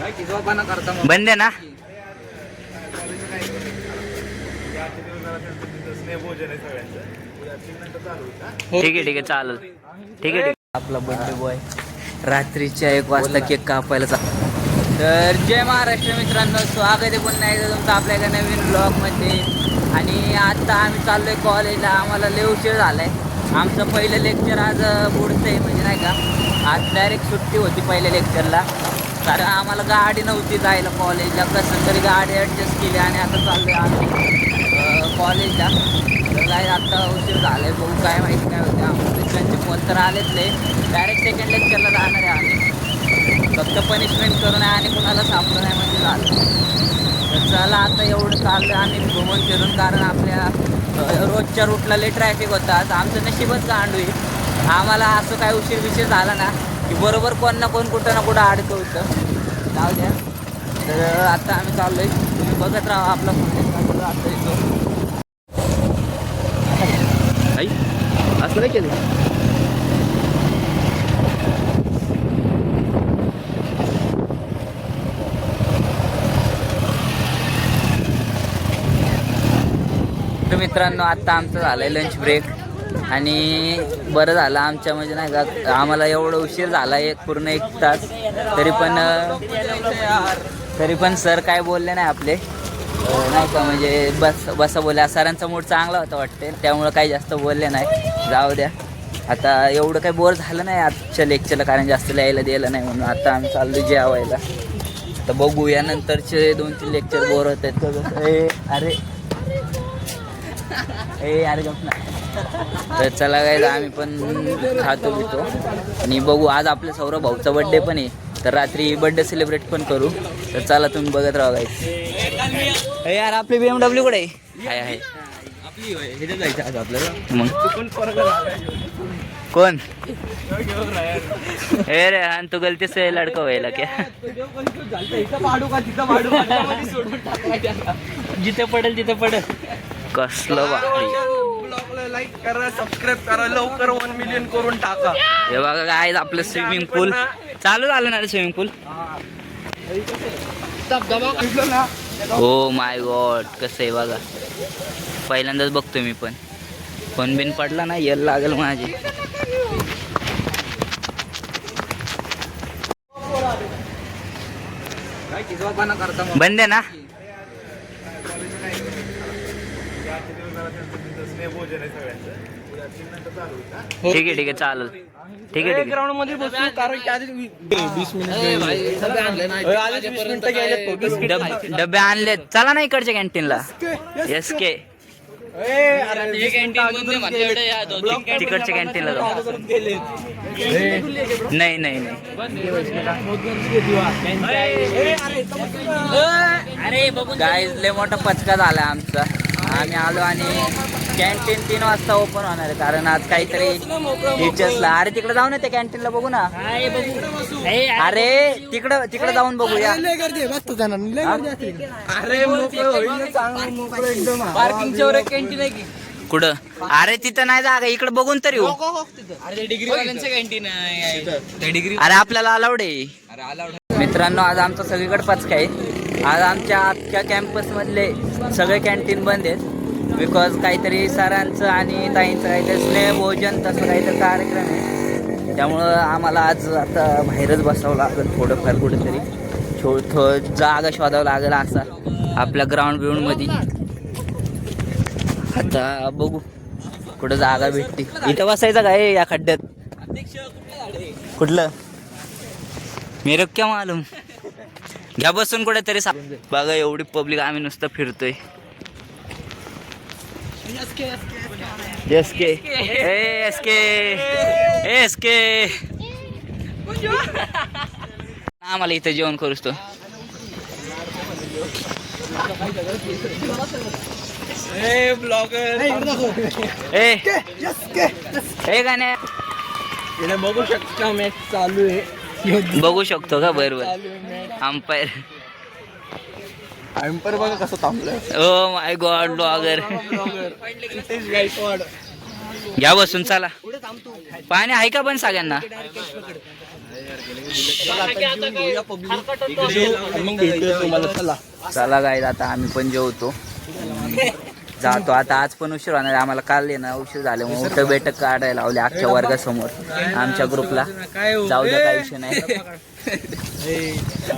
बंद आहे ना? ठीक आहे चालेल. ठीक आहे. आपला बर्थडे बॉय रात्रीच्या 1 वाजता केक कापायला तर जय महाराष्ट्र मित्रांनो, स्वागत आहे पुन्हा एकदा तुमचं आपल्या एका नवीन ब्लॉगमध्ये. आणि आता आम्ही चाललो आहे कॉलेजला. आम्हाला लय उशीर झाला आहे. आमचं पहिलं लेक्चर आज पुढचं आहे, म्हणजे नाही का, आज डायरेक्ट सुट्टी होती पहिल्या लेक्चरला, कारण आम्हाला गाडी नव्हती जायला कॉलेजला. कसं तरी गाडी ॲडजस्ट केली आणि आता चाललो आहे आम्ही कॉलेजला. तर काय आता उशीर झाला आहे, बघू काय माहिती काय होतं. आम्हाला मित्रांचे फोन तर आलेच नाही. डायरेक्ट सेकंड लेक्चरला जाणार आहे आम्ही. फक्त पनिशमेंट करून आहे आणि कुणाला सापडलं नाही म्हणजे झालं. तर चला आता एवढं चाललं आम्ही घुमून फिरून, कारण आपल्या रोजच्या रूटला लई ट्रॅफिक होतं. आज आमचं नशीबच गांडू आहे. आम्हाला असं काय उशीर झाला ना की बरोबर कोण ना कोण कुठं ना कुठं अडकवतं. जाऊ द्या. तर आता आम्ही चाललो आहे, तुम्ही बघत राहा आपला फोन आता येतो. असं नाही केलं. तर मित्रांनो आता आमचं झालं आहे लंच ब्रेक. आणि बरं झालं आमच्या, म्हणजे नाही का, आम्हाला एवढं उशीर झाला पूर्ण 1 तास, तरी पण सर काय बोलले नाही आपले, नाही का, म्हणजे बसा बोलल्या. सरांचा मूड चांगला होता वाटते, त्यामुळं काही जास्त बोलले नाही. जाऊ द्या. आता एवढं काही बोर झालं नाही आजच्या लेक्चरला, कारण जास्त लिहायला द्यायला नाही म्हणून आता आम्ही चाललो जेवायला. तर बघू या नंतरचे 2-3 लेक्चर बोर होत आहेत का. अरे गप ना. तर चला काय, आम्ही पण खातो पितो आणि बघू. आज आपल्या सौरभ भाऊचा बड्डे पण आहे, तर रात्री बड्डे सेलिब्रेट पण करू. तर चला तुम्ही बघत राहा गाईस. यार आपली BMW कुठे आहे? जायचं आज आपल्याला. मग कौन रे हान तू गलती से लड़का व्हायला क्या? जिथे पडेल कसलं भारी. लाईक करा, सबस्क्राईब करा, लवकर 1 मिलियन करून टाका. हे बघा काय आपलं स्विमिंग पूल चालू झालं ना रे. स्विमिंग पूल हो माय गॉड, कसं आहे बघा. पहिल्यांदाच बघतोय मी पण. फोन बिन पडला ना येल लागेल माझी. बंद आहे ना? ठीक आहे चालेल. ठीक आहे. ग्राउंड मध्ये बसू, कारण की आधी 20 मिनिटं गेले. डबे आणले. चला ना इकडच्या कॅन्टीनला. SK तिकडच्या कॅन्टीनला जाऊ. नाही गाईज लय मोठा पचका झाला आमचा. आम्ही आलो आणि कॅन्टीन 3 वाजता ओपन होणार आहे, कारण आज काहीतरी टीचर्सला. अरे तिकडे जाऊ ना, त्या कॅन्टीनला बघू ना. अरे तिकडे जाऊन बघूया. पार्किंगच्या वर कॅन्टीन आहे की कुठं? अरे तिथं नाही जागा, इकडे बघून तरी हो. अरे डिग्रीवाल्यांचं कॅन्टीन आहे. अरे आपल्याला अलाउड आहे. मित्रांनो आज आमचा सगळीकडे पचका आहे. आज आमच्या अख्ख्या कॅम्पस मधले सगळे कॅन्टीन बंद आहेत, बिकॉज काहीतरी सरांचं आणि ताईंचं काहीतरी स्नेहभोजन तसं काहीतरी कार्यक्रम आहे. त्यामुळं आम्हाला आज आता बाहेरच बसावं लागेल थोडंफार, कुठेतरी जागा शोधावं लागेल असा आपल्या ग्राउंड मध्ये. आता बघू कुठं जागा भेटते. इथं बसायचं काय या खड्ड्यात? कुठलं मेरे क्या मालूम. घ्या बसून कुठेतरी. बघा एवढी पब्लिक, आम्ही नुसतं फिरतोय. SK आम्हाला इथं जेवण करूच तो. गाण्या बघू शकता मॅच चालू आहे. बघू शकतो का? बरोबर. अंपायर बघा कसं थांबलं. Oh my God blogger. घ्या बसून. चला पाणी आहे का पण सगळ्यांना? मग भेटूया तुम्हाला. चला चला गाईज आता आम्ही पण जेवतो जातो आता. आज पण उशीर होणार आहे आम्हाला. काल आहे ना उशीर झाल्यामुळे मोठं बैठक काढायला लावली अख्ख्या वर्गासमोर आमच्या ग्रुपला. जाऊ द्या काही विषय नाही.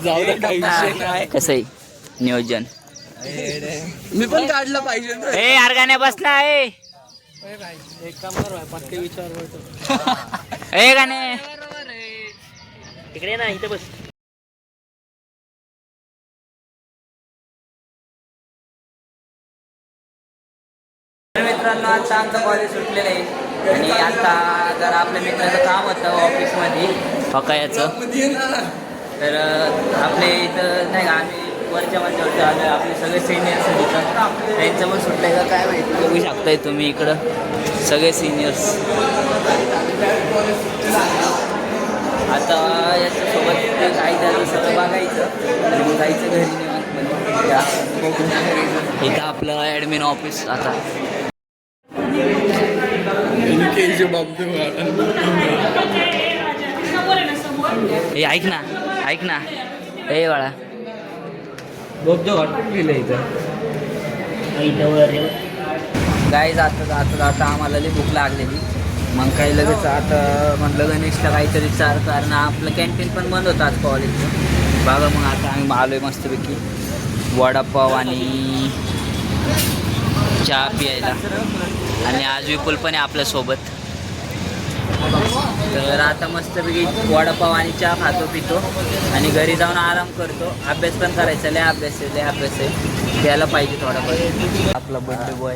जाऊ दे काही विषय नाही. कसं आहे नियोजन? मी पण काढलं पाहिजे ना. ए यार गाण्या बसला आहे. ए गाणे तिकडे ना इथे बस. मित्रांनो आता आमचं कॉलेज सुटलेलं आहे आणि आता जरा आपल्या मित्राचं काम होतं ऑफिसमध्ये फकायचं. तर आपले इथं नाही का आम्ही वरच्या मंचावरती आलो. आपले सगळे सिनियर्स होतं त्यांचं पण सुटलं का काय माहिती. बघू शकताय तुम्ही इकडं सगळे सिनियर्स. आता याच्यासोबत काही त्याचं सगळं बघायचं आणि मग जायचं घरी निवांत. इथं आपलं ॲडमिन ऑफिस. आता हे ऐक ना ऐक ना ए बाळा गाय जाता आम्हाला लई भूक लागलेली. मग काही लगेच आता म्हटलं गणेशला काहीतरी चार कारण आपलं कॅन्टीन पण बंद होतं आज कॉलेजचं. बघा मग आता आम्ही आलो आहे मस्तपैकी वडापाव आणि चहा प्यायला. आणि आज विपुल पण आहे आपल्यासोबत. तर आता मस्तपैकी वडापाव आणि चहा खातो पितो आणि घरी जाऊन आराम करतो. अभ्यास पण करायचा. लय अभ्यास आहे द्यायला पाहिजे थोडाफार. आपला बर्थडे बॉय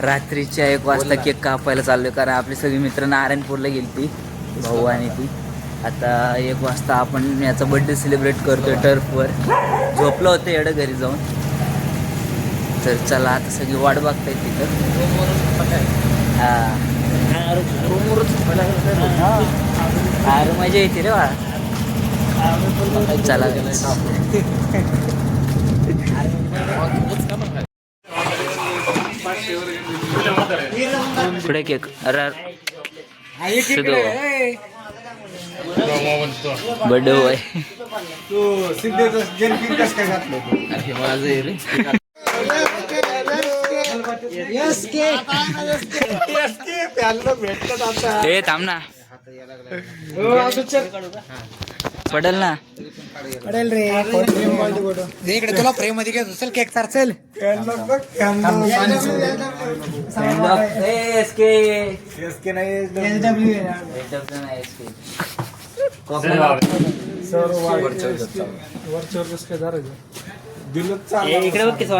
रात्रीच्या 1 वाजता केक कापायला चाललो आहे कारण आपली सगळी मित्र नारायणपूरला गेली ती भाऊ आणि ती. आता 1 वाजता आपण याचा बर्थडे सेलिब्रेट करतोय टर्फवर. झोपलं होतं एवढं घरी जाऊन. तर चला आता सगळी वाट बघताय तिथं. हां अरे मजा येते रे बाळा. चला पुढे केक. अरे बर्थडे बॉय हे थांब ना पडेल ना पडेल रे. इकडे तुला फ्रेम मध्ये घेतो. चल केक तर चल. इकडे बघ किती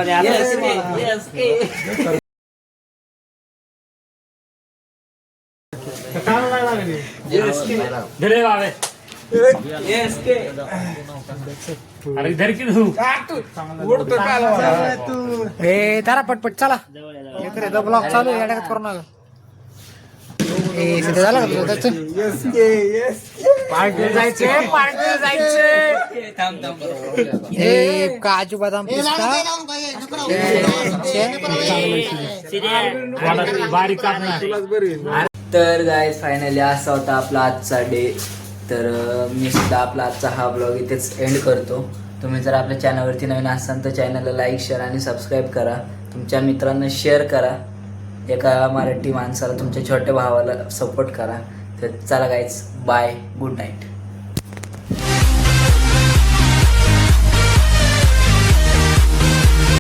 तारा पटपट चला. ब्लॉग चालू आहे करू नका. झालं का काजू बदाम पिस्ता तर गाईज फायनली असा होता आपला आजचा डे. तर मी सुद्धा आपला आजचा हा ब्लॉग इथेच एंड करतो. तुम्ही जर आपल्या चॅनलवरती नवीन असाल तर चॅनलला लाईक शेअर आणि सबस्क्राईब करा. तुमच्या मित्रांना शेअर करा. एका मराठी माणसाला तुमच्या छोट्या भावाला सपोर्ट करा. तर चला गाईज बाय गुड नाईट.